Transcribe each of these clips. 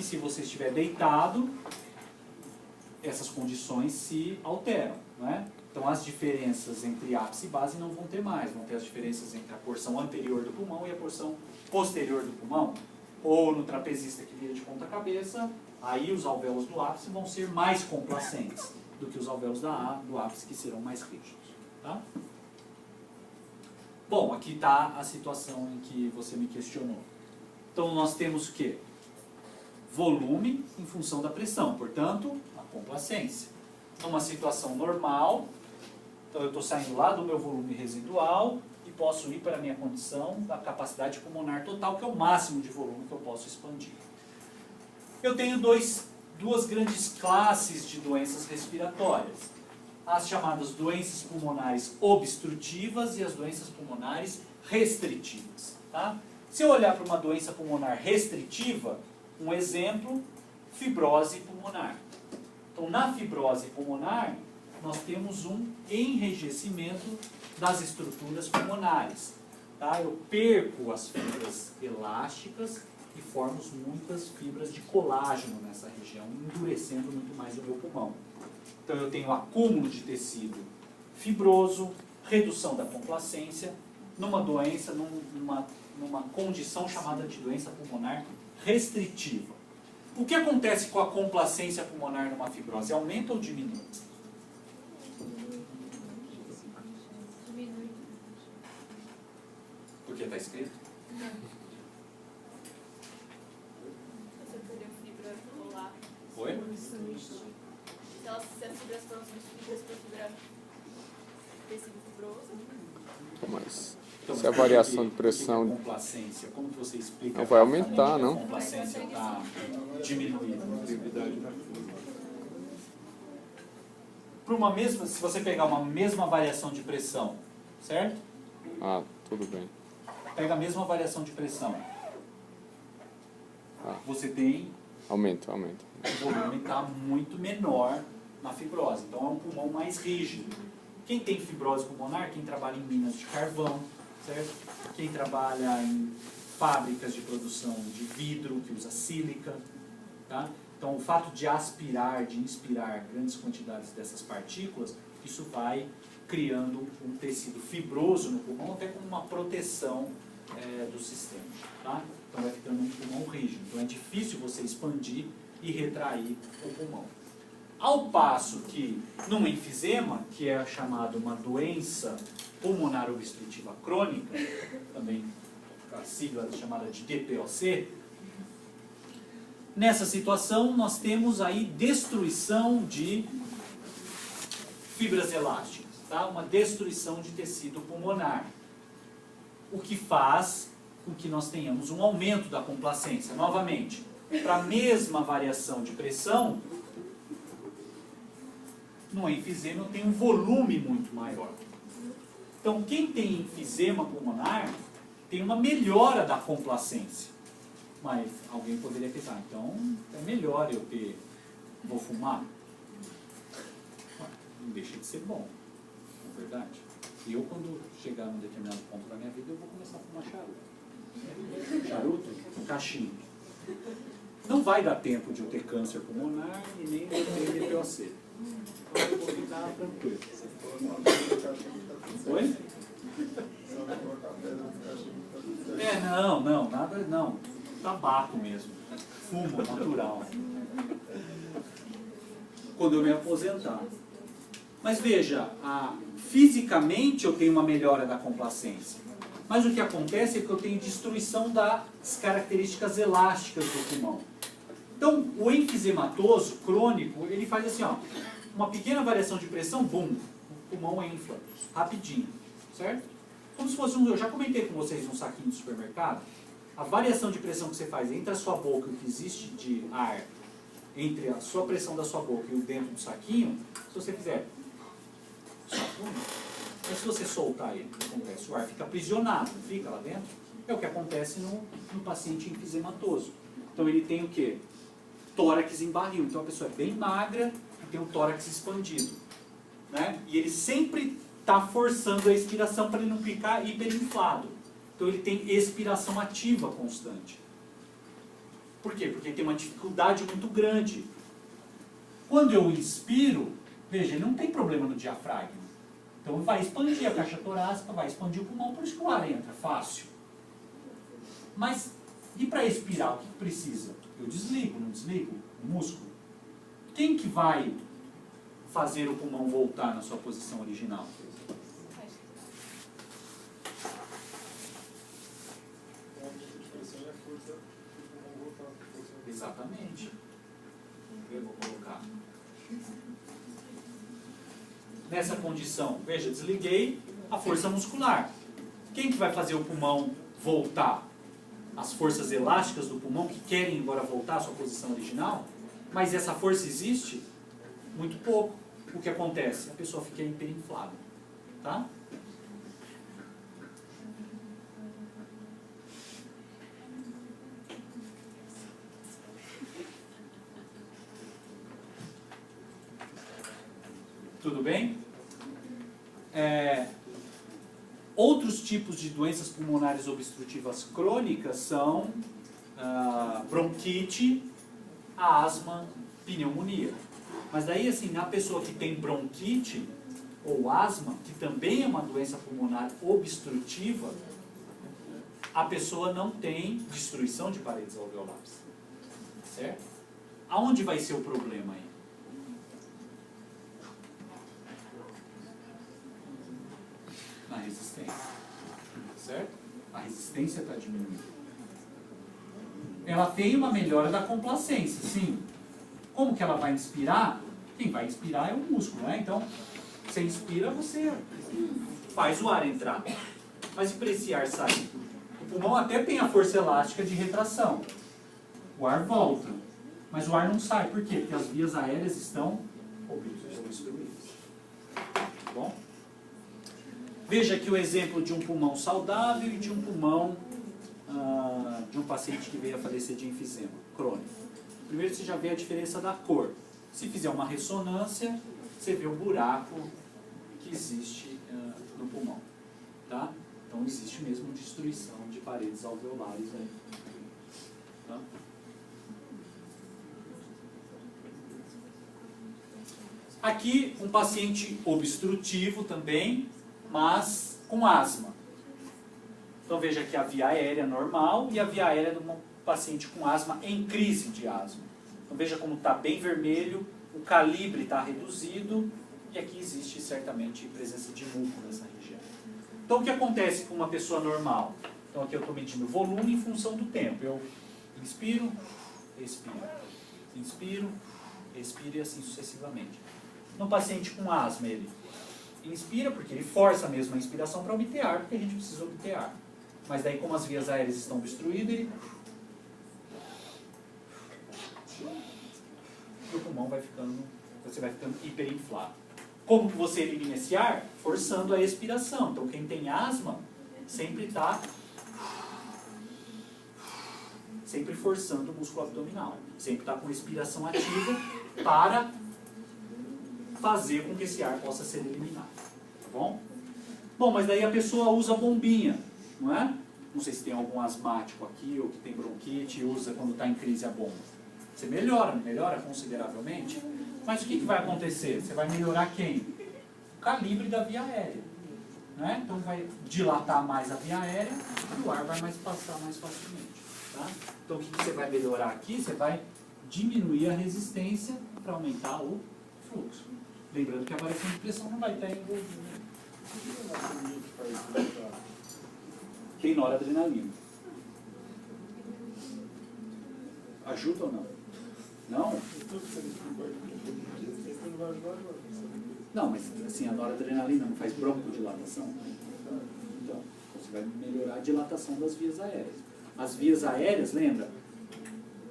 se você estiver deitado, essas condições se alteram, não é? Então as diferenças entre ápice e base não vão ter mais, vão ter as diferenças entre a porção anterior do pulmão e a porção posterior do pulmão. Ou no trapezista que vira de ponta cabeça, aí os alvéolos do ápice vão ser mais complacentes do que os alvéolos do ápice, que serão mais rígidos. Tá? Bom, aqui está a situação em que você me questionou. Então nós temos o quê? Volume em função da pressão, portanto, a complacência. Numa situação normal, então eu estou saindo lá do meu volume residual e posso ir para a minha condição da capacidade pulmonar total, que é o máximo de volume que eu posso expandir. Eu tenho duas grandes classes de doenças respiratórias. As chamadas doenças pulmonares obstrutivas e as doenças pulmonares restritivas. Tá? Se eu olhar para uma doença pulmonar restritiva, um exemplo, fibrose pulmonar. Então, na fibrose pulmonar, nós temos um enrijecimento das estruturas pulmonares. Tá? Eu perco as fibras elásticas e formo muitas fibras de colágeno nessa região, endurecendo muito mais o meu pulmão. Então, eu tenho acúmulo de tecido fibroso, redução da complacência, numa doença, numa condição chamada de doença pulmonar restritiva. O que acontece com a complacência pulmonar numa fibrose? Aumenta ou diminui? Porque está escrito? Você perdeu fibra polar. Oi? Se as fibras foram substituídas por fibra tecido fibroso. Mas Então, se a variação de a pressão complacência, como que você explica? não vai aumentar, não? A complacência está diminuindo. Para uma mesma, se você pegar uma mesma variação de pressão, certo? Ah, tudo bem. Pega a mesma variação de pressão. Ah. Você tem Aumenta. o volume está muito menor na fibrose. Então é um pulmão mais rígido. Quem tem fibrose pulmonar, quem trabalha em minas de carvão, certo? Quem trabalha em fábricas de produção de vidro, que usa sílica, tá? Então o fato de aspirar, de inspirar grandes quantidades dessas partículas, isso vai criando um tecido fibroso no pulmão, até como uma proteção do sistema, tá? Então vai ficando um pulmão rígido. Então é difícil você expandir e retrair o pulmão. Ao passo que, num enfisema, que é chamado uma doença pulmonar obstrutiva crônica, também a sigla chamada de DPOC, nessa situação nós temos aí destruição de fibras elásticas, tá? Uma destruição de tecido pulmonar, o que faz com que nós tenhamos um aumento da complacência. Novamente, para a mesma variação de pressão, no enfisema eu tenho um volume muito maior. Então, quem tem enfisema pulmonar tem uma melhora da complacência. Mas alguém poderia pensar, então é melhor eu vou fumar? Não deixa de ser bom, não é verdade? E eu, quando chegar num determinado ponto da minha vida, eu vou começar a fumar charuto. Charuto, cachimbo. Não vai dar tempo de eu ter câncer pulmonar e nem de eu ter DPOC. Então eu vou ficar tranquilo. Oi? Não. Tabaco mesmo. Fumo natural. Quando eu me aposentar. Mas veja, fisicamente eu tenho uma melhora da complacência. Mas o que acontece é que eu tenho destruição das características elásticas do pulmão. Então, o enfisematoso crônico, ele faz assim, ó, uma pequena variação de pressão, bum, o pulmão infla, rapidinho, certo? Como se fosse eu já comentei com vocês um saquinho de supermercado, a variação de pressão que você faz entre a sua boca e o que existe de ar, entre a sua pressão da sua boca e o dentro do saquinho, se você fizer, mas se você soltar ele, o que acontece? O ar fica aprisionado, não fica lá dentro? É o que acontece no paciente enfisematoso. Então ele tem o quê? Tórax em barril. Então a pessoa é bem magra e tem um tórax expandido, né? E ele sempre está forçando a expiração para ele não ficar hiperinflado. Então ele tem expiração ativa constante. Por quê? Porque tem uma dificuldade muito grande. Quando eu inspiro, veja, ele não tem problema no diafragma. Então vai expandir a caixa torácica, vai expandir o pulmão, por isso que o ar entra fácil. Mas, e para expirar, o que precisa? Eu desligo, não desligo? O músculo. Quem que vai fazer o pulmão voltar na sua posição original? Exatamente. Eu vou colocar. Nessa condição, veja, desliguei a força muscular. Quem que vai fazer o pulmão voltar? As forças elásticas do pulmão que querem agora voltar à sua posição original? Mas essa força existe? Muito pouco. O que acontece? A pessoa fica hiperinflada. Tá? Tudo bem? Outros tipos de doenças pulmonares obstrutivas crônicas são bronquite, asma, pneumonia. Mas daí, assim, na pessoa que tem bronquite ou asma, que também é uma doença pulmonar obstrutiva, a pessoa não tem destruição de paredes alveolares. Certo? Aonde vai ser o problema aí? Na resistência. Certo? A resistência está diminuindo. Ela tem uma melhora da complacência, sim. Como que ela vai inspirar? Quem vai inspirar é o músculo, né? Então, você inspira, você faz o ar entrar. Mas e para esse ar sair? O pulmão até tem a força elástica de retração. O ar volta. Mas o ar não sai. Por quê? Porque as vias aéreas estão obstruídas. Tá bom? Veja aqui o exemplo de um pulmão saudável e de um pulmão de um paciente que veio a falecer de enfisema crônico. Primeiro você já vê a diferença da cor. Se fizer uma ressonância, você vê o buraco que existe no pulmão. Tá? Então existe mesmo destruição de paredes alveolares aí. Tá? Aqui um paciente obstrutivo também, mas com asma. Então veja aqui a via aérea normal e a via aérea de um paciente com asma em crise de asma. Então veja como está bem vermelho, o calibre está reduzido e aqui existe certamente presença de muco nessa região. Então o que acontece com uma pessoa normal? Então aqui eu estou medindo o volume em função do tempo. Eu inspiro, expiro, inspiro, expiro e assim sucessivamente. No paciente com asma, ele inspira, porque ele força mesmo a inspiração para obter ar, porque a gente precisa obter ar. Mas daí, como as vias aéreas estão obstruídas, ele... o pulmão vai ficando, você vai ficando hiperinflado. Como que você elimina esse ar? Forçando a expiração. Então, quem tem asma, sempre está forçando o músculo abdominal. Sempre está com expiração ativa para fazer com que esse ar possa ser eliminado. Tá bom? Bom, mas daí a pessoa usa bombinha, não é? Não sei se tem algum asmático aqui ou que tem bronquite e usa quando está em crise a bomba. Você melhora, não melhora consideravelmente? Mas o que vai acontecer? Você vai melhorar quem? O calibre da via aérea. Né? Então vai dilatar mais a via aérea e o ar vai passar mais facilmente. Tá? Então o que você vai melhorar aqui? Você vai diminuir a resistência para aumentar o fluxo. Lembrando que a variação de pressão não vai estar envolvida. Tem noradrenalina. Ajuda ou não? Não? Não, mas assim, a noradrenalina não faz broncodilatação? Então, você vai melhorar a dilatação das vias aéreas. As vias aéreas, lembra?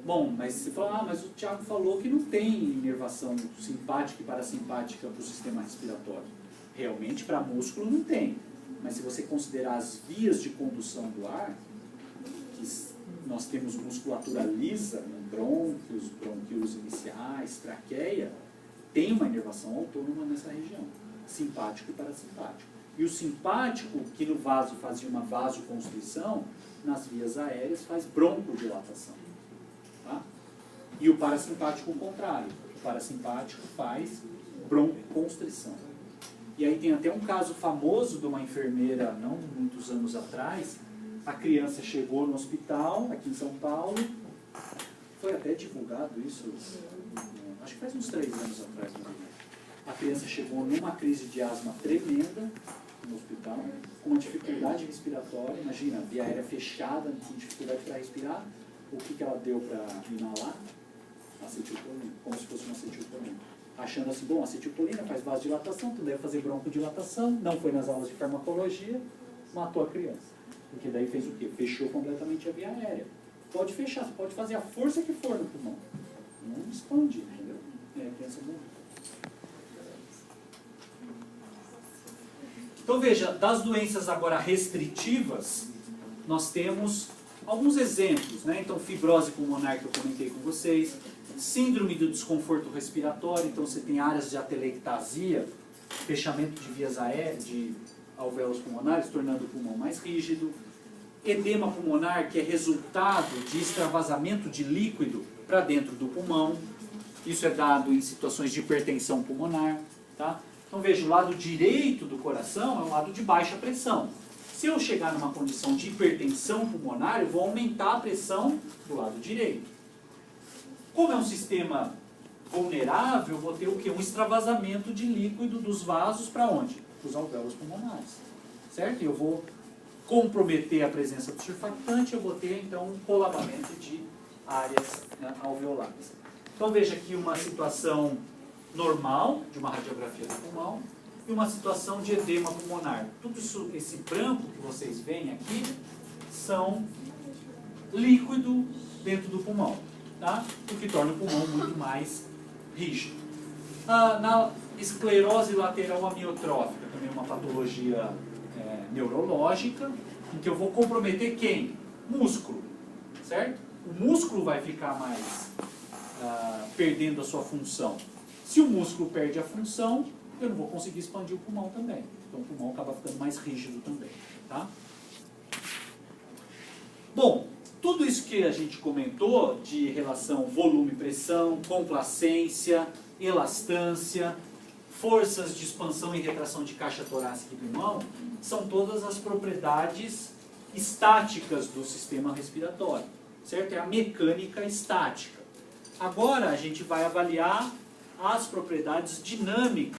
Bom, mas você fala, mas o Thiago falou que não tem inervação simpática e parasimpática para o sistema respiratório. Realmente, para músculo não tem. Mas se você considerar as vias de condução do ar, que nós temos musculatura lisa, brônquios, bronquíolos iniciais, traqueia, tem uma inervação autônoma nessa região, simpático e parasimpático. E o simpático, que no vaso fazia uma vasoconstrição, nas vias aéreas faz broncodilatação. E o parasimpático o contrário. O parasimpático faz broncoconstrição. E aí tem até um caso famoso de uma enfermeira, não muitos anos atrás, a criança chegou no hospital, aqui em São Paulo, foi até divulgado isso, acho que faz uns 3 anos atrás. A criança chegou numa crise de asma tremenda no hospital, com uma dificuldade respiratória, imagina, via aérea fechada, com dificuldade para respirar, o que ela deu para inalar? Acetilcolina, como se fosse uma acetilcolina. Achando assim, bom, acetilcolina faz vasodilatação, tu deve fazer broncodilatação, não foi nas aulas de farmacologia, matou a criança. Porque daí fez o quê? Fechou completamente a via aérea. Pode fechar, você pode fazer a força que for no pulmão. Não expande, entendeu? A criança morre. Então veja, das doenças agora restritivas, nós temos alguns exemplos, né? Então fibrose pulmonar que eu comentei com vocês, síndrome do desconforto respiratório, então você tem áreas de atelectasia, fechamento de vias aéreas, de alvéolos pulmonares, tornando o pulmão mais rígido, edema pulmonar, que é resultado de extravasamento de líquido para dentro do pulmão, isso é dado em situações de hipertensão pulmonar, tá? Então veja, o lado direito do coração é um lado de baixa pressão. Se eu chegar numa condição de hipertensão pulmonar, eu vou aumentar a pressão do lado direito. Como é um sistema vulnerável, eu vou ter o quê? Um extravasamento de líquido dos vasos para onde? Para os alvéolos pulmonares. Certo? E eu vou comprometer a presença do surfactante, eu vou ter então um colapamento de áreas, né, alveolares. Então veja aqui uma situação normal de uma radiografia do pulmão e uma situação de edema pulmonar. Tudo isso, esse branco que vocês veem aqui, são líquido dentro do pulmão, tá? O que torna o pulmão muito mais rígido. Na esclerose lateral amiotrófica, também uma patologia neurológica, em que eu vou comprometer quem? Músculo, certo? O músculo vai ficar mais perdendo a sua função. Se o músculo perde a função, eu não vou conseguir expandir o pulmão também. Então o pulmão acaba ficando mais rígido também, tá? Bom, tudo isso que a gente comentou de relação volume-pressão, complacência, elastância, forças de expansão e retração de caixa torácica e pulmão, são todas as propriedades estáticas do sistema respiratório, certo? É a mecânica estática. Agora a gente vai avaliar as propriedades dinâmicas